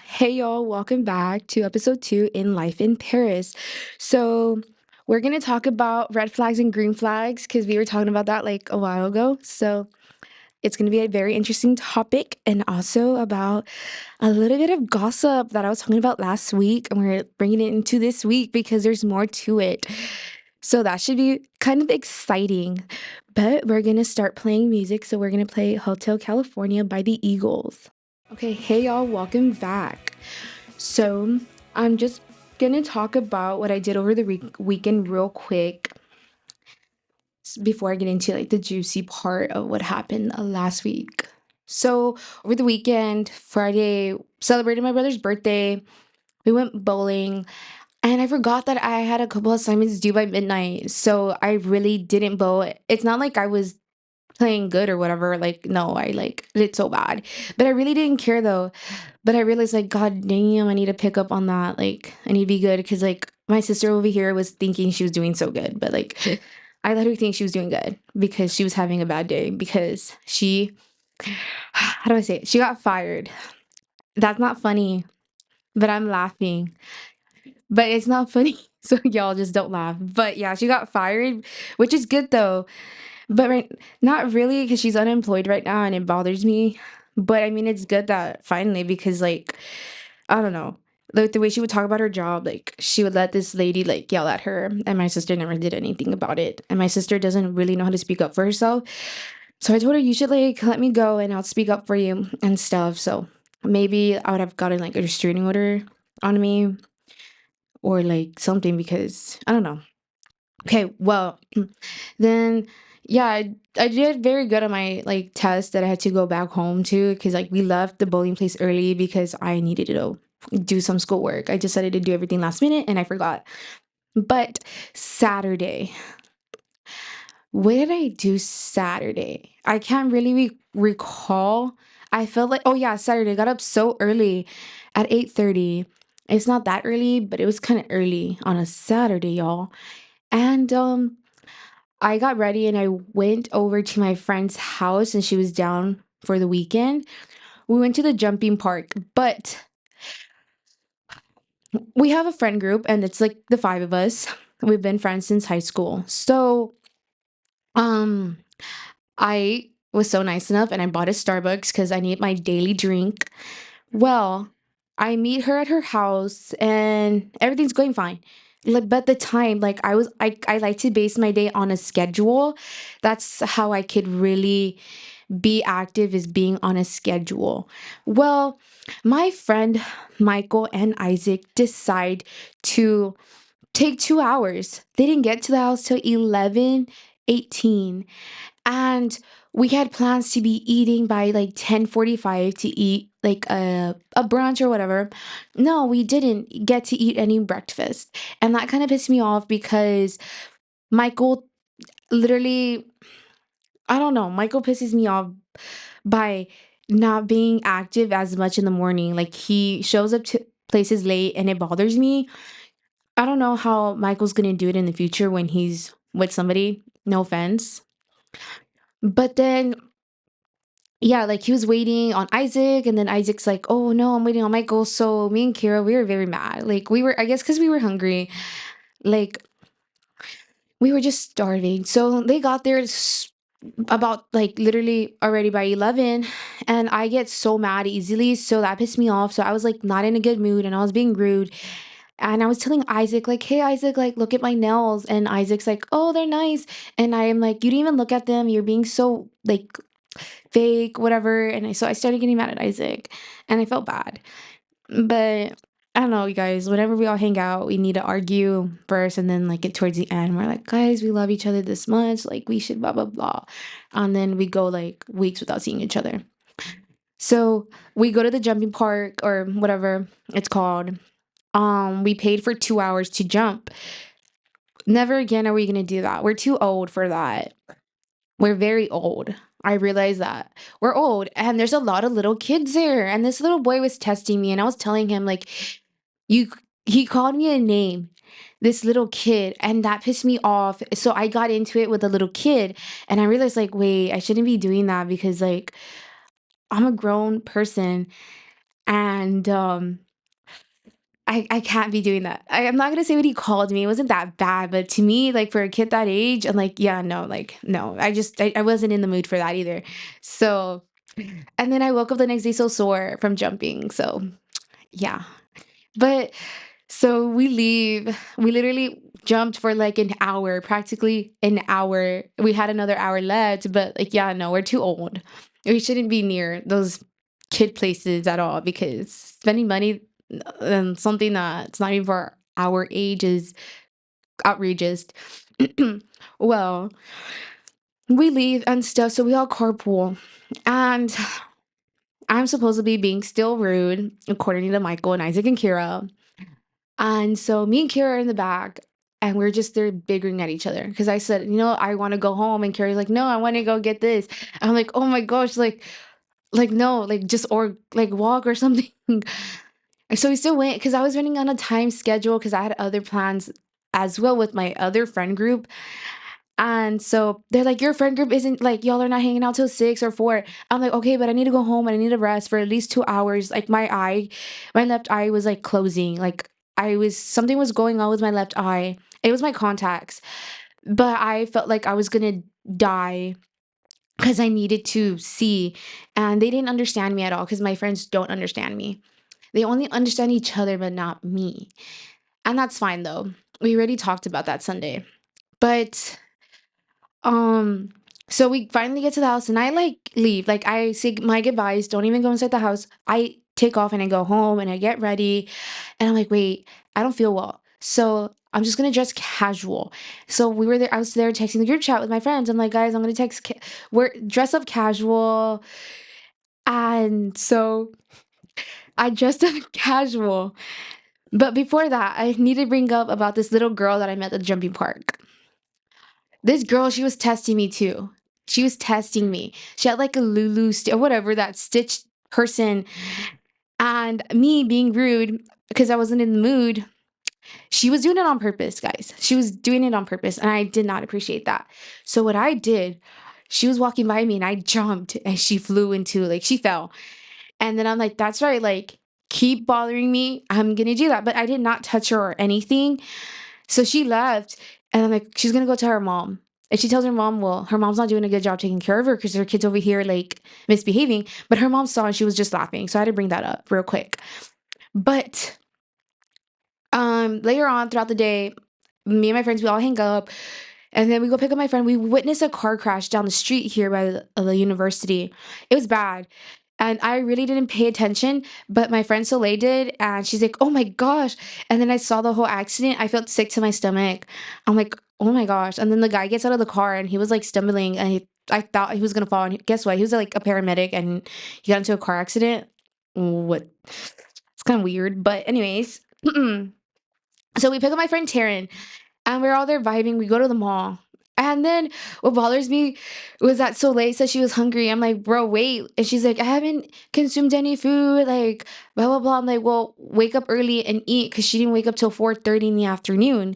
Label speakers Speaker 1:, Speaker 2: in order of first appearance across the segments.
Speaker 1: Hey y'all, welcome back to episode 2 in Life in Paris. So, we're going to talk about red flags and green flags because we were talking about that like a while ago. So, it's going to be a very interesting topic and also about a little bit of gossip that I was talking about last week. And we're bringing it into this week because there's more to it. So, that should be kind of exciting. But we're going to start playing music. So, we're going to play Hotel California by the Eagles. Okay, hey y'all, welcome back. So, I'm just gonna talk about what I did over the weekend real quick before I get into like the juicy part of what happened last week. So, over the weekend, Friday, celebrated my brother's birthday. We went bowling, and I forgot that I had a couple assignments due by midnight. So, I really didn't bowl. It's not like I was playing good or whatever. Like, no, I like did so bad. But I really didn't care though. But I realized, like, God damn, I need to pick up on that. Like, I need to be good because, like, my sister over here was thinking she was doing so good, but like, I let her think she was doing good because she was having a bad day because how do I say it? She got fired. That's not funny, but I'm laughing. But it's not funny. So y'all just don't laugh. But yeah, she got fired, which is good though. But not really because she's unemployed right now and it bothers me. But I mean, it's good that finally because like I don't know. Like the way she would talk about her job, like she would let this lady like yell at her, and my sister never did anything about it. And my sister doesn't really know how to speak up for herself. So I told her, you should like let me go and I'll speak up for you and stuff. So maybe I would have gotten like a restraining order on me or like something because I don't know. Okay, well, then yeah, I did very good on my like test that I had to go back home to because like we left the bowling place early because I needed to do some schoolwork. I decided to do everything last minute and I forgot. But Saturday, what did I do Saturday? I can't really recall. I felt like oh yeah, Saturday. I got up so early at 8:30. It's not that early, but it was kind of early on a Saturday, y'all. And I got ready and I went over to my friend's house and she was down for the weekend. We went to the jumping park, but we have a friend group and it's like the five of us. We've been friends since high school. So, um, I was so nice enough and I bought a Starbucks because I need my daily drink. Well, I meet her at her house and everything's going fine. Like, but the time, like I like to base my day on a schedule. That's how I could really be active is being on a schedule. Well, my friend Michael and Isaac decide to take 2 hours. They didn't get to the house till 11:18, and we had plans to be eating by like 10:45 to eat like a brunch or whatever. No, we didn't get to eat any breakfast. And that kind of pissed me off because Michael literally I don't know, Michael pisses me off by not being active as much in the morning. Like he shows up to places late and it bothers me. I don't know how Michael's gonna do it in the future when he's with somebody. No offense. But then yeah, like he was waiting on Isaac, and then Isaac's like, "Oh no, I'm waiting on Michael." So me and Kira, we were very mad. Like we were, I guess, because we were hungry. Like we were just starving. So they got there about like literally already by 11, and I get so mad easily. So that pissed me off. So I was like not in a good mood, and I was being rude. And I was telling Isaac, like, "Hey, Isaac, like, look at my nails." And Isaac's like, "Oh, they're nice." And I am like, "You didn't even look at them. You're being so like fake, whatever." And so I started getting mad at Isaac and I felt bad. But I don't know, you guys, whenever we all hang out, we need to argue first and then like get towards the end. We're like, guys, we love each other this much. Like we should blah blah blah. And then we go like weeks without seeing each other. So we go to the jumping park or whatever it's called. We paid for 2 hours to jump. Never again are we gonna do that. We're too old for that. We're very old. I realize that. We're old and there's a lot of little kids there. And this little boy was testing me and I was telling him like you he called me a name. This little kid and that pissed me off. So I got into it with a little kid and I realized like wait, I shouldn't be doing that because like I'm a grown person And I can't be doing that. I'm not gonna say what he called me. It wasn't that bad, but to me, like for a kid that age, I'm like, yeah, no, like no. I wasn't in the mood for that either. So and then I woke up the next day so sore from jumping. So yeah. But so we leave. We literally jumped for like an hour, practically an hour. We had another hour left, but like, yeah, no, we're too old. We shouldn't be near those kid places at all because spending money on something that's not even for our age is outrageous. Well, we leave and stuff, so we all carpool. And I'm supposed to be being still rude, according to Michael and Isaac and Kira. And so me and Kira are in the back, and we're just there bickering at each other because I said, I want to go home, and Kira's like, no, I want to go get this. And I'm like, oh my gosh, like no, like just or like walk or something. And so we still went because I was running on a time schedule because I had other plans as well with my other friend group. And so they're like, your friend group isn't like y'all are not hanging out till 6 or 4. I'm like, okay, but I need to go home and I need to rest for at least 2 hours. Like my left eye was like closing. Like something was going on with my left eye. It was my contacts, but I felt like I was gonna die because I needed to see. And they didn't understand me at all because my friends don't understand me. They only understand each other, but not me. And that's fine though. We already talked about that Sunday. But um, so we finally get to the house and I like leave. Like I say my goodbyes, don't even go inside the house. I take off and I go home and I get ready and I'm like, wait, I don't feel well. So I'm just gonna dress casual. So we were there, I was there texting the group chat with my friends. I'm like, guys, I'm gonna we're dress up casual. And so I dressed up casual. But before that, I need to bring up about this little girl that I met at the jumping park. This girl, she was testing me too. She was testing me. She had like a or whatever, that stitched person. And me being rude because I wasn't in the mood, she was doing it on purpose, guys. She was doing it on purpose. And I did not appreciate that. So what I did, she was walking by me and I jumped and she flew into, like, she fell. And then I'm like, that's right. Like, keep bothering me. I'm going to do that. But I did not touch her or anything. So she left, and I'm like, she's gonna go tell her mom. And she tells her mom, well, her mom's not doing a good job taking care of her because her kid's over here like misbehaving. But her mom saw and she was just laughing. So I had to bring that up real quick. But later on throughout the day, me and my friends, we all hang up. And then we go pick up my friend. We witnessed a car crash down the street here by the university. It was bad. And I really didn't pay attention, but my friend Soleil did. And she's like, oh my gosh. And then I saw the whole accident. I felt sick to my stomach. I'm like, oh my gosh. And then the guy gets out of the car and he was like stumbling. And I thought he was going to fall. And guess what? He was like a paramedic and he got into a car accident. What? It's kind of weird. But, anyways. So we pick up my friend Taryn and we're all there vibing. We go to the mall. And then what bothers me was that Soleil said she was hungry. I'm like, bro, wait. And she's like, I haven't consumed any food, like, blah, blah, blah. I'm like, well, wake up early and eat because she didn't wake up till 4:30 in the afternoon.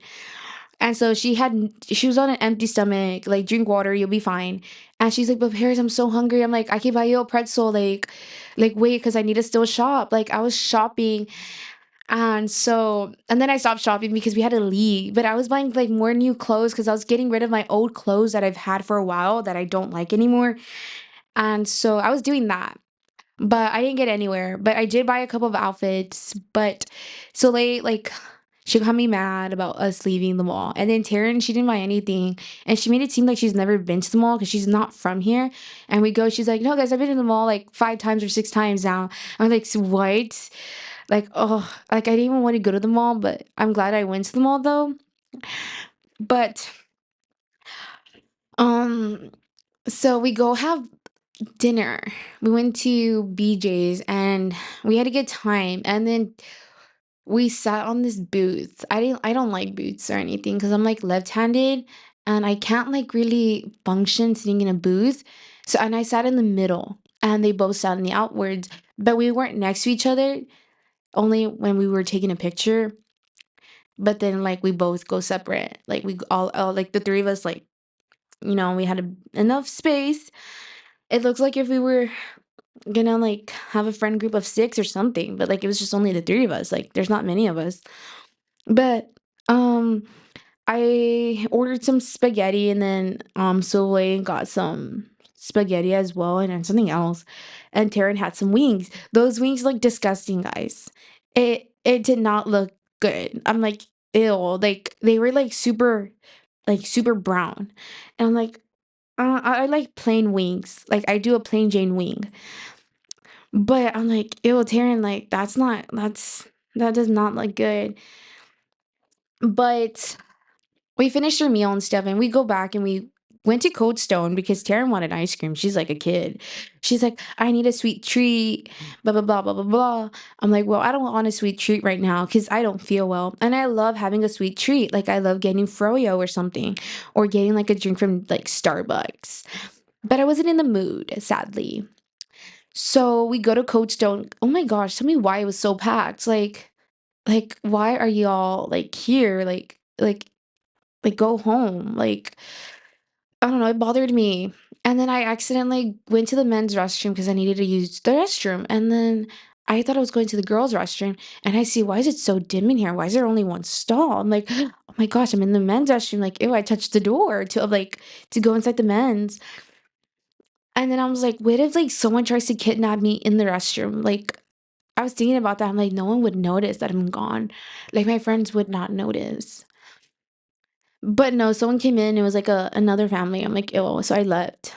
Speaker 1: And so she was on an empty stomach, like, drink water, you'll be fine. And she's like, but Paris, I'm so hungry. I'm like, I can buy you a pretzel, like wait, because I need to still shop. Like, I was shopping and then I stopped shopping because we had to leave. But I was buying like more new clothes because I was getting rid of my old clothes that I've had for a while that I don't like anymore. And so I was doing that. But I didn't get anywhere. But I did buy a couple of outfits. But Soleil, like, she got me mad about us leaving the mall. And then Taryn, she didn't buy anything. And she made it seem like she's never been to the mall because she's not from here. And we go, she's like, no, guys, I've been in the mall like 5 times or 6 times now. I'm like, what? Like, oh, like I didn't even want to go to the mall, but I'm glad I went to the mall though. But um so we go have dinner. We went to BJ's and we had a good time. And then we sat on this booth. I don't like booths or anything because I'm like left-handed and I can't like really function sitting in a booth. So and I sat in the middle and they both sat in the outwards, but we weren't next to each other only when we were taking a picture. But then like we both go separate. Like we all like the three of us like we had enough space. It looks like if we were gonna like have a friend group of 6 or something, but like it was just only the 3 of us. Like there's not many of us. But um I ordered some spaghetti and then Soleil got some spaghetti as well and then something else. And Taryn had some wings. Those wings look disgusting, guys. It did not look good. I'm like, ew, like they were like super brown. And I'm like, I like plain wings. Like I do a plain Jane wing. But I'm like, ew, Taryn, like that does not look good. But we finished our meal and stuff, and we go back and we went to Cold Stone because Taryn wanted ice cream. She's like a kid. She's like, I need a sweet treat, blah, blah, blah, blah, blah, blah. I'm like, well, I don't want a sweet treat right now because I don't feel well. And I love having a sweet treat. Like, I love getting Froyo or something, or getting like a drink from like Starbucks. But I wasn't in the mood, sadly. So we go to Cold Stone. Oh my gosh, tell me why it was so packed. Like, why are y'all like here? Like go home. Like, I don't know, it bothered me. And then I accidentally went to the men's restroom because I needed to use the restroom. And then I thought I was going to the girls' restroom and I see, why is it so dim in here? Why is there only one stall? I'm like, oh my gosh, I'm in the men's restroom. Like, ew, I touched the door to go inside the men's. And then I was like, what if like someone tries to kidnap me in the restroom? Like, I was thinking about that. I'm like, no one would notice that I'm gone. Like my friends would not notice. But no, someone came in, it was like another family. I'm like, "Ew," so I left.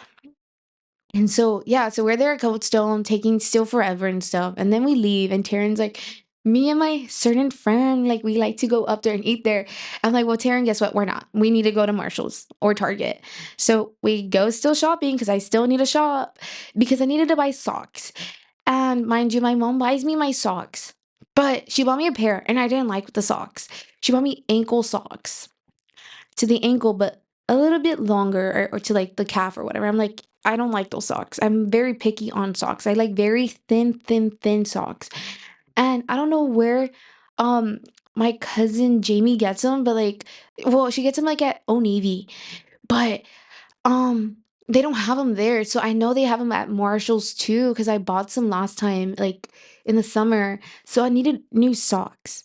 Speaker 1: And so, yeah, so we're there at Cold Stone taking still forever and stuff. And then we leave, and Taryn's like, me and my certain friend, like, we like to go up there and eat there. I'm like, well, Taryn, guess what? We're not. We need to go to Marshall's or Target. So we go still shopping because I still need to shop because I needed to buy socks. And mind you, my mom buys me my socks, but she bought me a pair and I didn't like the socks. She bought me ankle socks to the ankle, but a little bit longer or to like the calf or whatever. I'm like, I don't like those socks. I'm very picky on socks. I like very thin, thin, thin socks. And I don't know where um my cousin Jamie gets them, but like, well, she gets them like at Old Navy, but they don't have them there. So I know they have them at Marshall's too because I bought some last time, like in the summer. So I needed new socks.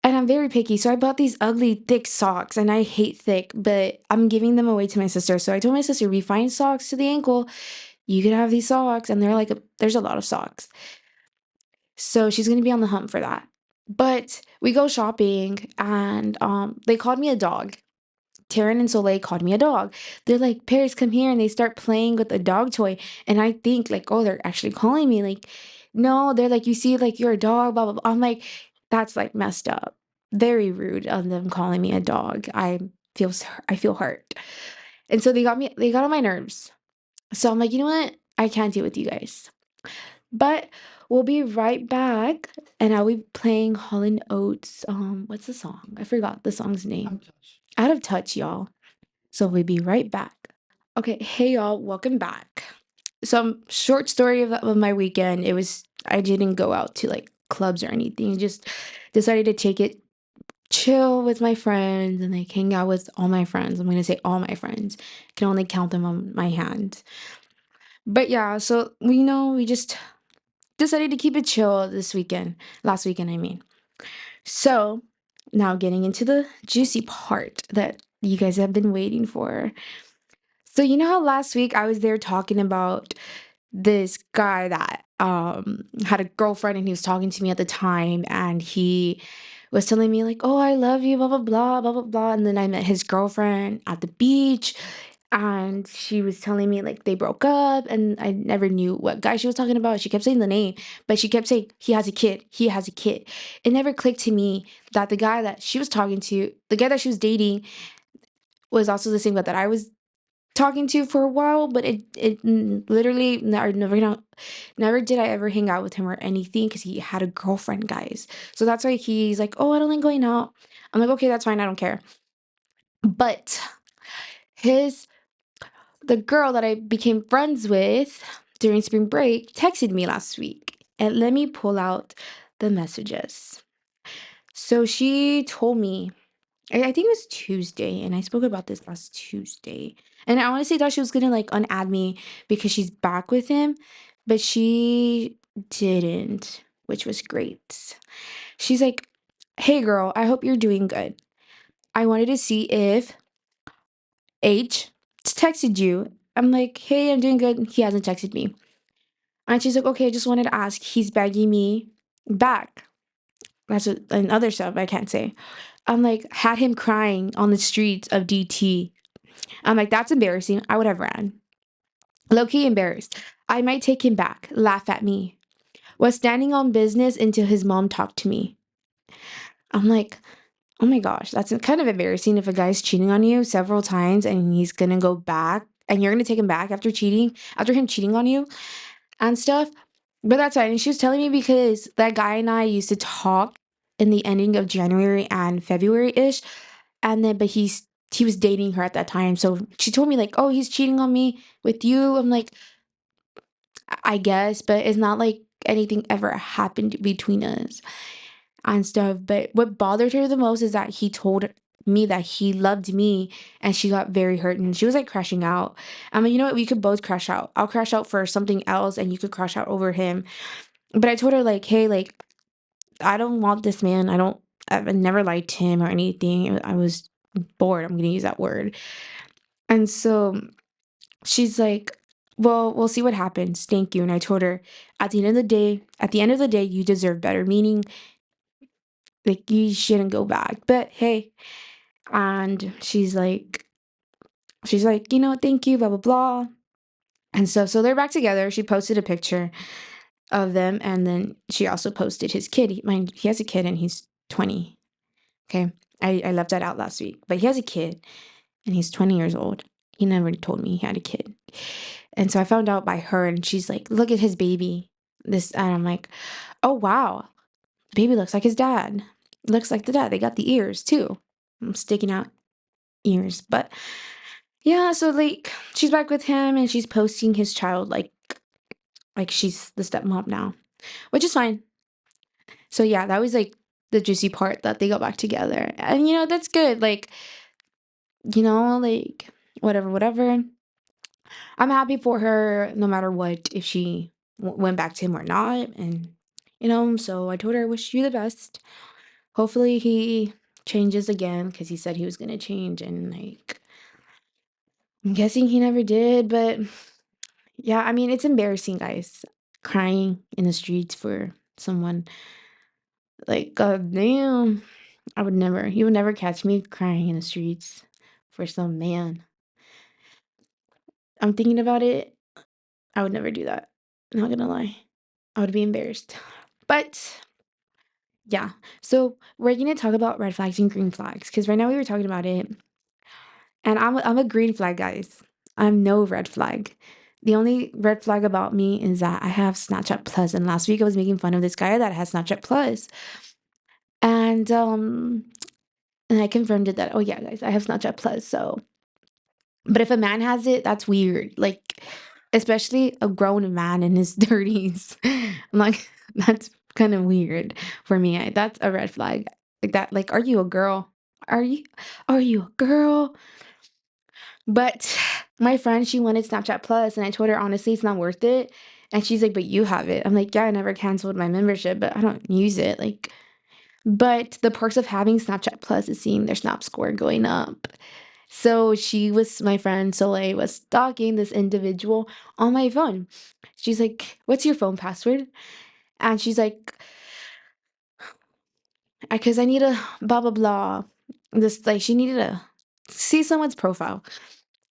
Speaker 1: And I'm very picky, so I bought these ugly thick socks, and I hate thick, but I'm giving them away to my sister. So I told my sister, "We find socks to the ankle. You could have these socks." And they're like, there's a lot of socks. So she's gonna be on the hunt for that. But we go shopping, and they called me a dog. Taryn and Soleil called me a dog. They're like, Paris, come here. And they start playing with a dog toy. And I think, like, oh, they're actually calling me. Like, no, they're like, you see, like, you're a dog, blah, blah, blah. I'm like, that's like messed up. Very rude of them calling me a dog. I feel hurt. And so they got on my nerves. So I'm like, you know what? I can't deal with you guys. But we'll be right back. And I'll be playing Hall and Oates. What's the song? I forgot the song's name. Out of touch, y'all. So we'll be right back. Okay, hey y'all, welcome back. Some short story of my weekend. I didn't go out to like clubs or anything. Just decided to take it chill with my friends and like hang out with all my friends. I'm gonna say all my friends. Can only count them on my hand. But yeah, so we just decided to keep it chill this weekend. Last weekend, I mean. So now getting into the juicy part that you guys have been waiting for. So you know how last week I was there talking about this guy that had a girlfriend and he was talking to me at the time and he was telling me like, "Oh, I love you, blah blah blah, blah blah blah." And then I met his girlfriend at the beach and she was telling me like they broke up and I never knew what guy she was talking about. She kept saying the name, but she kept saying he has a kid. He has a kid. It never clicked to me that the guy that she was talking to, the guy that she was dating was also the same guy that I was talking to for a while, but literally never did I ever hang out with him or anything because he had a girlfriend, guys. So that's why he's like, "Oh, I don't like going out." I'm like, "Okay, that's fine, I don't care." But his the girl that I became friends with during spring break texted me last week. And let me pull out the messages. So she told me I think it was Tuesday, and I spoke about this last Tuesday. And I honestly thought she was gonna like unadd me because she's back with him. but she didn't, which was great. She's like, "Hey girl, I hope you're doing good. I wanted to see if H texted you." I'm like, "Hey, I'm doing good." He hasn't texted me. And she's like, "Okay, I just wanted to ask. He's begging me back." And other stuff I can't say. I'm like, had him crying on the streets of DT. I'm like, that's embarrassing. I would have ran. Low key embarrassed. I might take him back. Laugh at me. Was standing on business until his mom talked to me. I'm like, oh my gosh, that's kind of embarrassing if a guy's cheating on you several times and he's gonna go back and you're gonna take him back after him cheating on you and stuff. But that's fine. And she was telling me because that guy and I used to talk in the ending of January and February-ish. And then, but he was dating her at that time. So she told me like, oh, he's cheating on me with you. I'm like, I guess, but it's not like anything ever happened between us and stuff. But what bothered her the most is that he told me that he loved me and she got very hurt and she was like crashing out. I mean, you know what? We could both crash out. I'll crash out for something else and you could crash out over him. But I told her like, hey, like, I don't want this man. I've never liked him or anything. I was bored. I'm gonna use that word. And so she's like, well, we'll see what happens. Thank you. And I told her, at the end of the day, you deserve better. Meaning, like, you shouldn't go back. But hey, and she's like, thank you, blah blah blah. And so they're back together. She posted a picture of them, and then she also posted his kid. He has a kid, and he's 20. Okay, I left that out last week, but he has a kid, and he's 20 years old. He never told me he had a kid. And so I found out by her, and she's like, "Look at his baby." And I'm like, "Oh wow, baby looks like his dad. Looks like the dad. They got the ears too. I'm sticking out ears." But yeah, so like she's back with him, and she's posting his child like she's the stepmom now, which is fine. So yeah, that was like the juicy part that they got back together, and that's good. Like whatever, whatever. I'm happy for her no matter what, if she went back to him or not. And, so I told her, I wish you the best. Hopefully he changes again because he said he was going to change. And, like, I'm guessing he never did. But yeah, I mean, it's embarrassing, guys, crying in the streets for someone. Like, god damn. You would never catch me crying in the streets for some man. I'm thinking about it. I would never do that. Not gonna lie. I would be embarrassed. But yeah, so we're gonna talk about red flags and green flags because right now we were talking about it, and I'm a green flag, guys. I'm no red flag. The only red flag about me is that I have Snapchat Plus, and last week I was making fun of this guy that has Snapchat Plus, and and I confirmed it that, oh yeah, guys, I have Snapchat Plus. So, but if a man has it, that's weird. Like, especially a grown man in his 30s. I'm like, that's kind of weird for me. That's a red flag. Like that, like, are you a girl? Are you are you a girl? But my friend, she wanted Snapchat Plus, and I told her honestly it's not worth it. And she's like, but you have it. I'm like, yeah, I never canceled my membership, but I don't use it. Like, but the perks of having Snapchat Plus is seeing their Snap score going up. So my friend Soleil was stalking this individual on my phone. She's like, what's your phone password? And she's like, because I need a blah, blah, blah. This, like, she needed to see someone's profile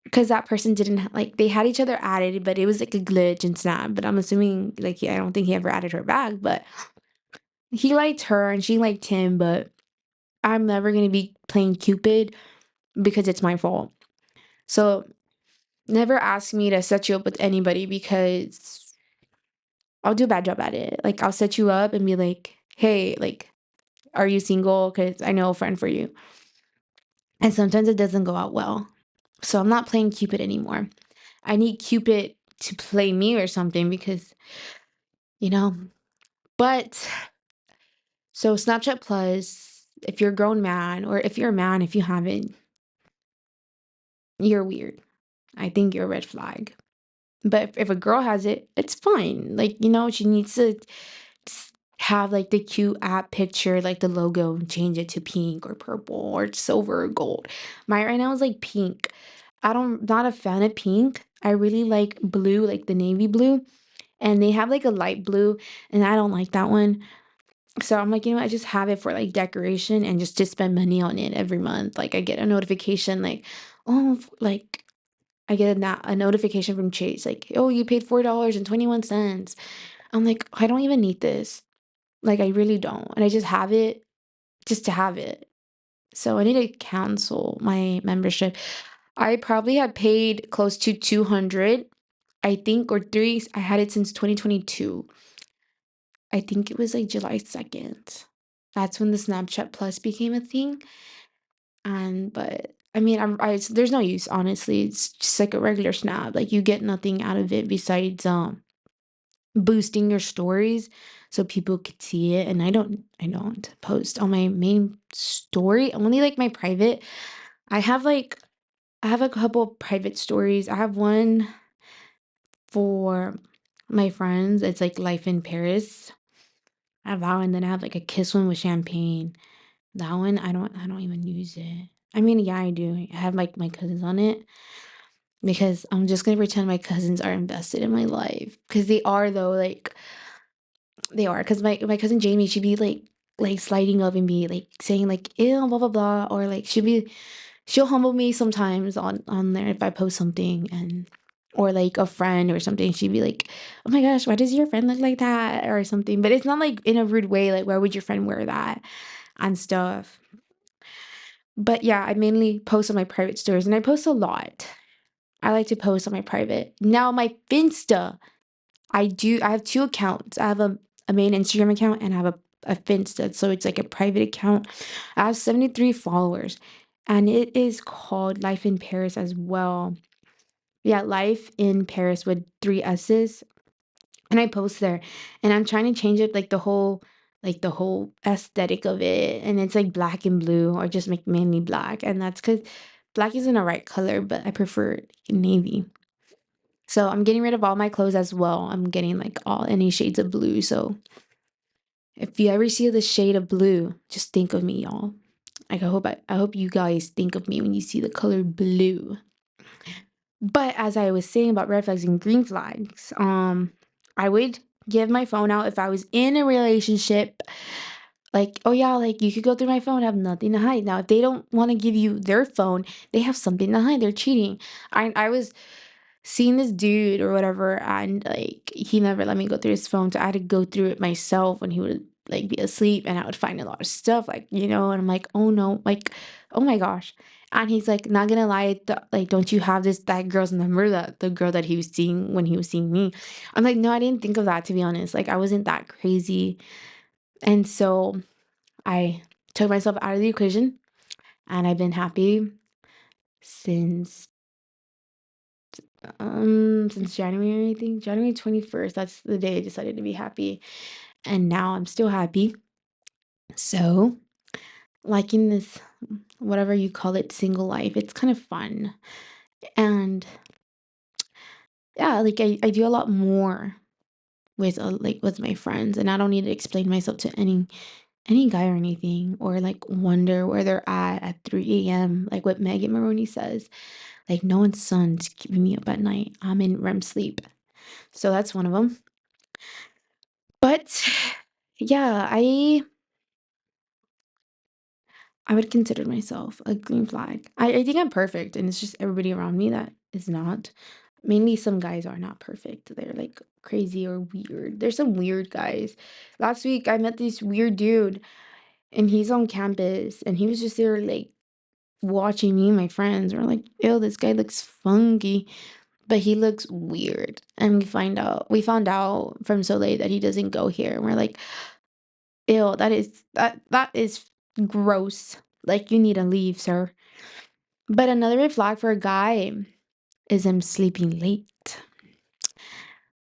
Speaker 1: because that person didn't, like, they had each other added, but it was like a glitch in Snap. But I'm assuming, like, I don't think he ever added her back, but he liked her and she liked him. But I'm never going to be playing Cupid because it's my fault. So never ask me to set you up with anybody because I'll do a bad job at it. Like, I'll set you up and be like, hey, like, are you single? Because I know a friend for you. And sometimes it doesn't go out well. So I'm not playing Cupid anymore. I need Cupid to play me or something because, you know. But so Snapchat Plus, if you're a grown man, or if you're a man, if you haven't, you're weird. I think you're a red flag. But if a girl has it, it's fine. Like, she needs to have like the cute app picture, like the logo, and change it to pink or purple or silver or gold. Mine right now is like pink. Not a fan of pink. I really like blue, like the navy blue. And they have like a light blue, and I don't like that one. So I'm like, I just have it for like decoration and just to spend money on it every month. Like I get a notification like, oh, like I get a notification from Chase like, oh, you paid $4.21. I'm like, I don't even need this. Like I really don't. And I just have it just to have it. So I need to cancel my membership. I probably had paid close to 200, I think, or three. I had it since 2022. I think it was like July 2nd. That's when the Snapchat Plus became a thing. But I mean, there's no use, honestly. It's just like a regular Snap. Like you get nothing out of it besides boosting your stories so people could see it. And I don't post on my main story, only like my private. I have like I have a couple private stories. I have one for my friends. It's like Life in Paris. I have that one. Then I have like a kiss one with champagne. That one I don't even use it. I mean, yeah, I do. I have like my cousins on it because I'm just gonna pretend my cousins are invested in my life because they are though. Like they are because my cousin Jamie, she'd be like sliding up and be like saying like ew blah blah blah, or like she'll humble me sometimes on there if I post something, and or like a friend or something, she'd be like, oh my gosh, why does your friend look like that or something, but it's not like in a rude way, like why would your friend wear that and stuff. But yeah, I mainly post on my private stories, and I post a lot. I like to post on my private. Now my Finsta, I have two accounts. I have a main Instagram account, and I have a Finsta. So it's like a private account. I have 73 followers, and it is called Life in Paris as well. Yeah, Life in Paris with three S's. And I post there, and I'm trying to change it like the whole aesthetic of it. And it's like black and blue, or just make mainly black. And that's because black isn't a right color, but I prefer navy. So I'm getting rid of all my clothes as well. I'm getting like all any shades of blue. So if you ever see the shade of blue, just think of me, y'all. Like I hope you guys think of me when you see the color blue. But as I was saying about red flags and green flags, I would give my phone out if I was in a relationship. Like, oh yeah, like you could go through my phone, have nothing to hide. Now, if they don't want to give you their phone, they have something to hide. They're cheating. I was seeing this dude or whatever, and like he never let me go through his phone, so I had to go through it myself when he would like be asleep, and I would find a lot of stuff, like, and I'm like, oh no, like, oh my gosh. And he's like, not gonna lie, like, don't you have that girl's number, that the girl that he was seeing when he was seeing me? I'm like, no, I didn't think of that, to be honest. Like, I wasn't that crazy. And so I took myself out of the equation, and I've been happy since since January, I think January 21st. That's the day I decided to be happy. And now I'm still happy. So, liking this, whatever you call it, single life, it's kind of fun. And yeah, like I do a lot more with like with my friends, and I don't need to explain myself to any guy or anything, or like wonder where they're at 3 a.m. Like what Megan Maroney says. Like no one's son's keeping me up at night. I'm in REM sleep. So that's one of them. But yeah, I would consider myself a green flag. I think I'm perfect, and it's just everybody around me that is not. Mainly some guys are not perfect. They're like crazy or weird. There's some weird guys. Last week I met this weird dude, and he's on campus, and he was just there like watching me and my friends. We're like, ew, this guy looks funky. But he looks weird. And we found out from Soleil that he doesn't go here. And we're like, ew, that is gross. Like you need to leave, sir. But another red flag for a guy is him sleeping late.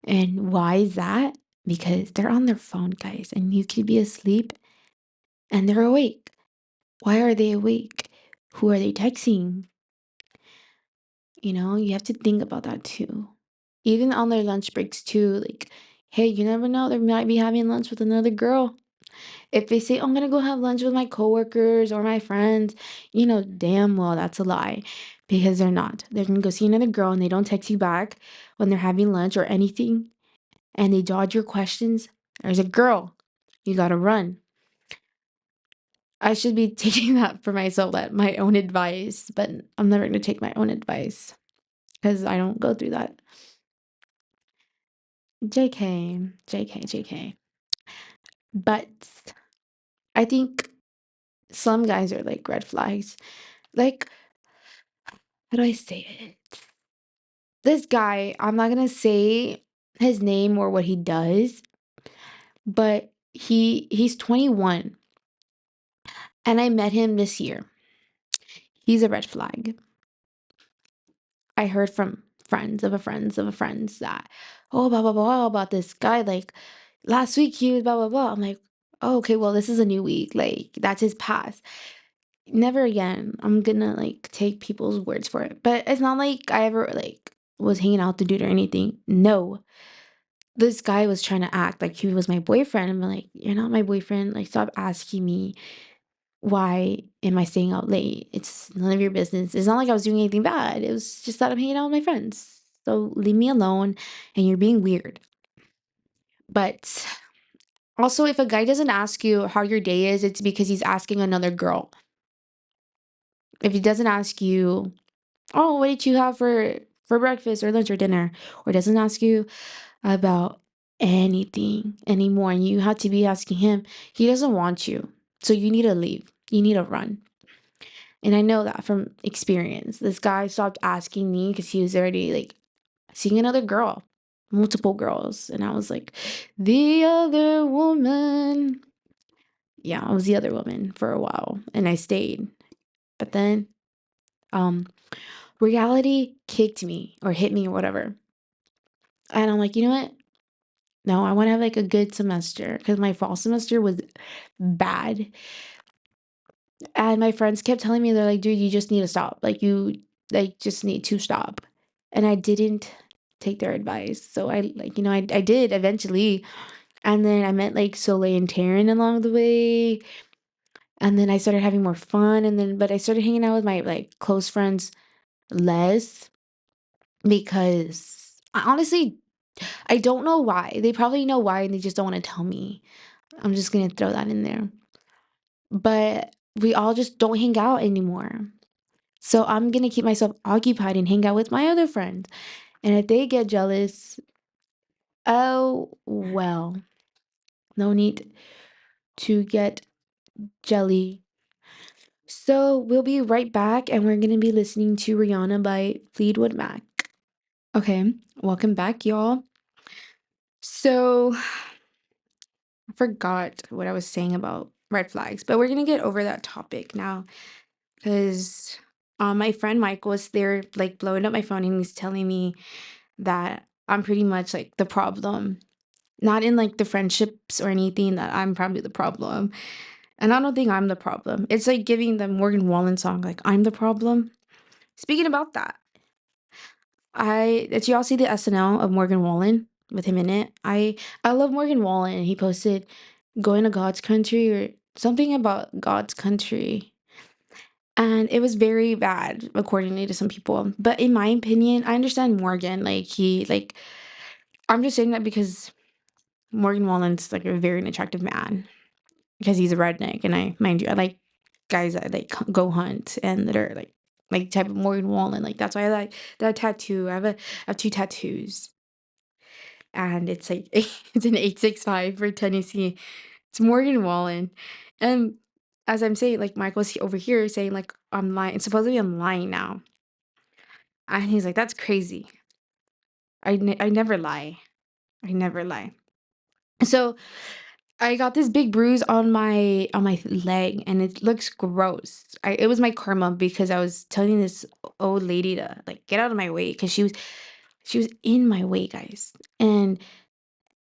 Speaker 1: And why is that? Because they're on their phone, guys, and you could be asleep and they're awake. Why are they awake? Who are they texting? You have to think about that too. Even on their lunch breaks too, like, hey, you never know, they might be having lunch with another girl. If they say, "Oh, I'm gonna go have lunch with my coworkers or my friends," you know damn well that's a lie because they're not. They're gonna go see another girl and they don't text you back when they're having lunch or anything, and they dodge your questions. There's a girl. You gotta run. I should be taking that for myself, that my own advice, but I'm never gonna take my own advice because I don't go through that. JK, JK, JK. But I think some guys are like red flags. Like, how do I say it? This guy, I'm not gonna say his name or what he does, but he's 21 and I met him this year. He's a red flag. I heard from friends of a friends of a friends that, oh, blah, blah, blah, about this guy. Like last week, he was blah, blah, blah. I'm like, oh, okay, well, this is a new week. Like, that's his past. Never again. I'm gonna like take people's words for it. But it's not like I ever like was hanging out with the dude or anything. No. This guy was trying to act like he was my boyfriend. I'm like, you're not my boyfriend. Like, stop asking me why am I staying out late? It's none of your business. It's not like I was doing anything bad. It was just that I'm hanging out with my friends. So leave me alone and you're being weird. But also, if a guy doesn't ask you how your day is, it's because he's asking another girl. If he doesn't ask you, oh, what did you have for breakfast or lunch or dinner, or doesn't ask you about anything anymore, and you have to be asking him, he doesn't want you. So you need to leave. You need to run. And I know that from experience. This guy stopped asking me because he was already like seeing another girl, multiple girls. And I was like, the other woman. Yeah, I was the other woman for a while and I stayed. But then um reality kicked me or hit me or whatever. And I'm like, you know what? No, I want to have like a good semester because my fall semester was bad. And my friends kept telling me, they're like, dude, you just need to stop. Like, you like just need to stop. And I didn't take their advice. So I like, I did eventually. And then I met like Soleil and Taryn along the way. And then I started having more fun. And then, but I started hanging out with my like close friends less because honestly, I don't know why. They probably know why and they just don't want to tell me. I'm just going to throw that in there. But we all just don't hang out anymore. So I'm gonna keep myself occupied and hang out with my other friends. And if they get jealous, oh well, no need to get jelly. So we'll be right back and we're gonna be listening to Rihanna by Fleetwood Mac. Okay, welcome back, y'all. So I forgot what I was saying about red flags, but we're gonna get over that topic now because my friend Mike was there, like blowing up my phone, and he's telling me that I'm pretty much like the problem. Not in like the friendships or anything, that I'm probably the problem. And I don't think I'm the problem. It's like giving the Morgan Wallen song, like, I'm the problem. Speaking about that, did y'all see the SNL of Morgan Wallen with him in it? I love Morgan Wallen. He posted going to God's country or something about God's country. And it was very bad, accordingly to some people. But in my opinion, I understand Morgan. I'm just saying that because Morgan Wallen's like a very unattractive man because he's a redneck, and mind you, I like guys that like go hunt and that are like type of Morgan Wallen. Like that's why I like that tattoo. I have two tattoos, and it's like it's an 865 for Tennessee. It's Morgan Wallen, and as I'm saying, like Michael's over here saying like I'm lying. Supposedly I'm lying now, and he's like that's crazy. I never lie. I never lie. So I got this big bruise on my leg and it looks gross. It was my karma because I was telling this old lady to like get out of my way because she was in my way, guys. And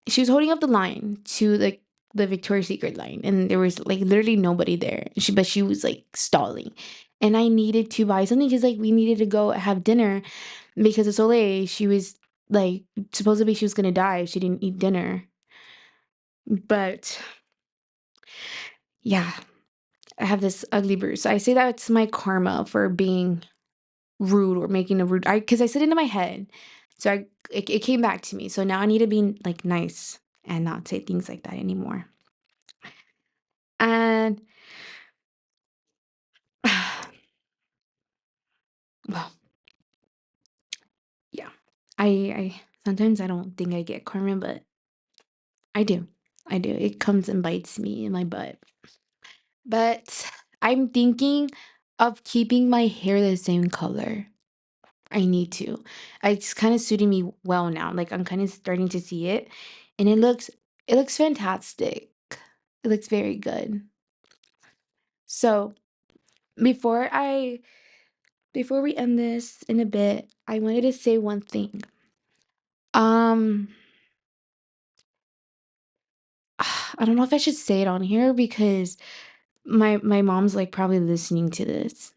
Speaker 1: she was holding up the line to the Victoria's Secret line and there was like literally nobody there. But she was like stalling. And I needed to buy something because like we needed to go have dinner because of Soleil. She was Like, supposedly she was gonna die if she didn't eat dinner. But yeah, I have this ugly bruise. So I say that it's my karma for being rude or making a rude. I because I said it in my head, so it came back to me. So now I need to be like nice and not say things like that anymore. And well, yeah, I sometimes I don't think I get karma, but I do. I do. It comes and bites me in my butt. But I'm thinking of keeping my hair the same color. I need to. It's kind of suiting me well now. Like I'm kind of starting to see it and it looks fantastic. It looks very good. So, before I before we end this in a bit, I wanted to say one thing. Um I don't know if I should say it on here because my mom's like probably listening to this.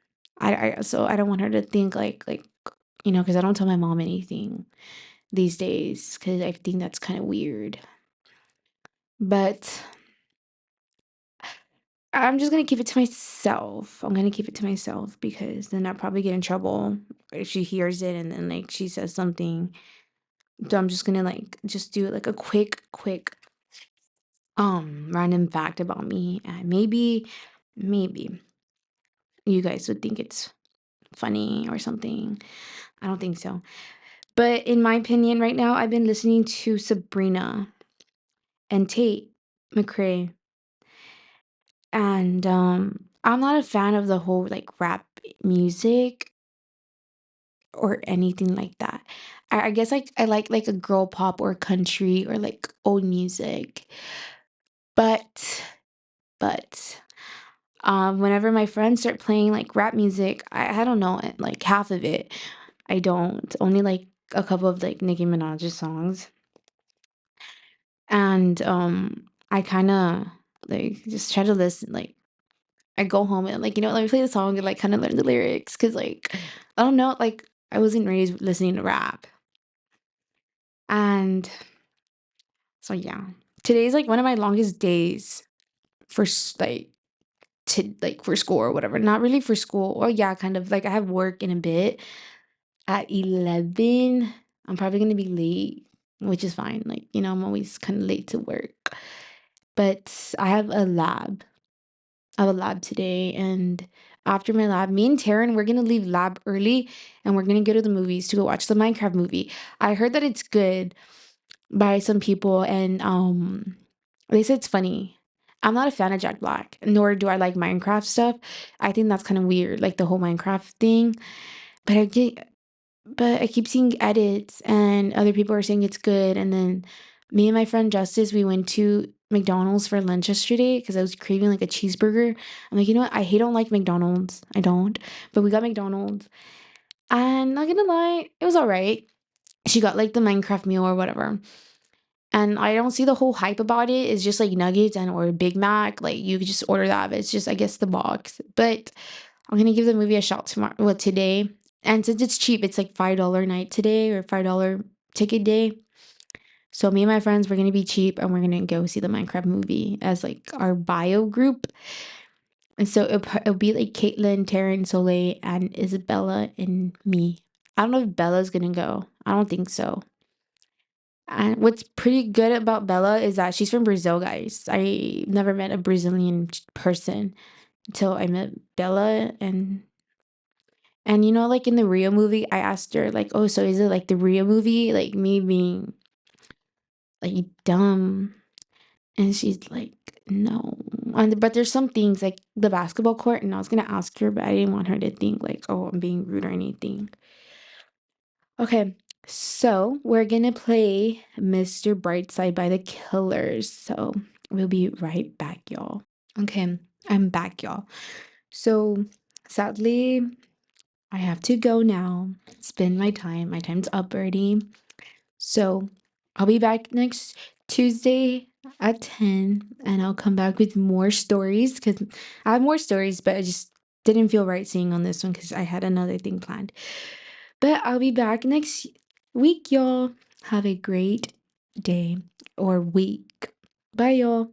Speaker 1: So I don't want her to think because I don't tell my mom anything these days because I think that's kind of weird. But I'm just gonna keep it to myself. I'm gonna keep it to myself because then I'll probably get in trouble if she hears it and then like she says something. So I'm just gonna like just do like a quick random fact about me and maybe you guys would think it's funny or something. I don't think so. But in my opinion right now, I've been listening to Sabrina and Tate McRae. And I'm not a fan of the whole like rap music or anything like that. I guess like I like a girl pop or country or like old music. But whenever my friends start playing like rap music, I don't know like half of it. I don't. Only like a couple of like Nicki Minaj's songs. And I kind of like just try to listen like I go home and like, let me play the song and like kind of learn the lyrics because like I don't know, like I wasn't raised listening to rap. And so yeah. Today's like one of my longest days for like to like for school or whatever. Not really for school. Or yeah, kind of like I have work in a bit at 11. I'm probably going to be late, which is fine. Like, I'm always kind of late to work. But I have a lab today, and after my lab, me and Taryn, we're gonna leave lab early, and we're gonna go to the movies to go watch the Minecraft movie. I heard that it's good by some people, and they said it's funny. I'm not a fan of Jack Black, nor do I like Minecraft stuff. I think that's kind of weird, like the whole Minecraft thing. But I keep seeing edits and other people are saying it's good. And then me and my friend Justice, we went to McDonald's for lunch yesterday because I was craving like a cheeseburger. I'm like, you know what? Don't like McDonald's. I don't. But we got McDonald's. And not gonna lie, it was all right. She got like the Minecraft meal or whatever. And I don't see the whole hype about it. It's just like nuggets and or Big Mac. Like you could just order that. But it's just I guess the box. But I'm gonna give the movie a shot tomorrow. Well, today. And since it's cheap, it's like $5 night today or $5 ticket day. So me and my friends, we're gonna be cheap and we're gonna go see the Minecraft movie as like our bio group. And so it'll be like Caitlin, Taryn, Soleil, and Isabella and me. I don't know if Bella's gonna go. I don't think so. And what's pretty good about Bella is that she's from Brazil, guys. I never met a Brazilian person until I met Bella and like in the Rio movie, I asked her like, "Oh, so is it like the Rio movie?" Like me being like dumb, and she's like, "No." But there's some things like the basketball court, and I was gonna ask her, but I didn't want her to think like, "Oh, I'm being rude or anything." Okay, so we're gonna play Mr. Brightside by the Killers. So we'll be right back, y'all. Okay, I'm back, y'all. So sadly, I have to go now. It's been my time. My time's up already. So I'll be back next Tuesday at 10 and I'll come back with more stories because I have more stories, but I just didn't feel right saying on this one because I had another thing planned. But I'll be back week, y'all. Have a great day or week. Bye, y'all.